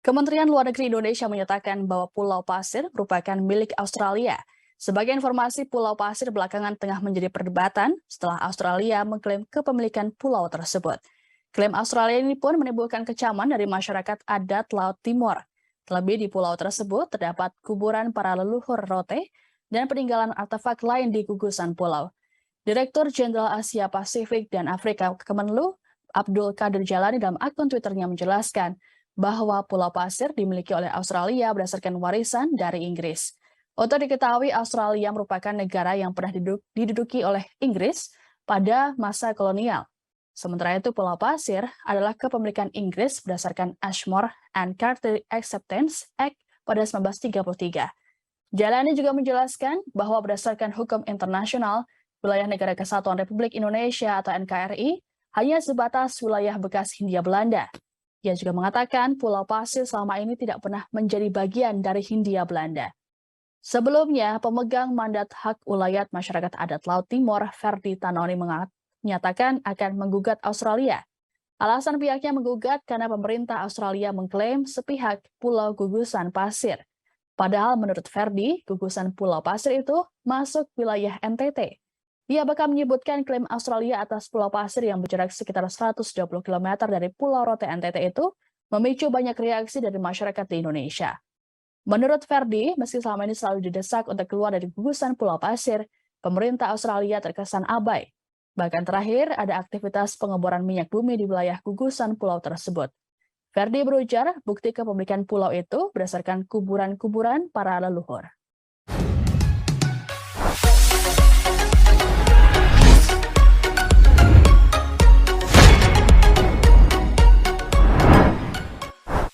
Kementerian Luar Negeri Indonesia menyatakan bahwa Pulau Pasir merupakan milik Australia. Sebagai informasi, Pulau Pasir belakangan tengah menjadi perdebatan setelah Australia mengklaim kepemilikan pulau tersebut. Klaim Australia ini pun menimbulkan kecaman dari masyarakat adat Laut Timor. Terlebih di pulau tersebut terdapat kuburan para leluhur Rote dan peninggalan artefak lain di gugusan pulau. Direktur Jenderal Asia Pasifik dan Afrika Kemenlu, Abdul Qadir Jalani dalam akun Twitternya menjelaskan bahwa Pulau Pasir dimiliki oleh Australia berdasarkan warisan dari Inggris. Untuk diketahui, Australia merupakan negara yang pernah diduduki oleh Inggris pada masa kolonial. Sementara itu, Pulau Pasir adalah kepemilikan Inggris berdasarkan Ashmore and Carter Acceptance Act pada 1933. Jalani juga menjelaskan bahwa berdasarkan hukum internasional, wilayah Negara Kesatuan Republik Indonesia atau NKRI hanya sebatas wilayah bekas Hindia Belanda. Ia juga mengatakan Pulau Pasir selama ini tidak pernah menjadi bagian dari Hindia Belanda. Sebelumnya, pemegang mandat hak ulayat masyarakat adat Laut Timor, Ferdi Tanoni, menyatakan akan menggugat Australia. Alasan pihaknya menggugat karena pemerintah Australia mengklaim sepihak Pulau Gugusan Pasir. Padahal menurut Ferdi, gugusan Pulau Pasir itu masuk wilayah NTT. Ia bahkan menyebutkan klaim Australia atas Pulau Pasir yang berjarak sekitar 120 km dari Pulau Rote NTT itu memicu banyak reaksi dari masyarakat di Indonesia. Menurut Ferdi, meski selama ini selalu didesak untuk keluar dari gugusan Pulau Pasir, pemerintah Australia terkesan abai. Bahkan terakhir, ada aktivitas pengeboran minyak bumi di wilayah gugusan pulau tersebut. Ferdi berujar, bukti kepemilikan pulau itu berdasarkan kuburan-kuburan para leluhur.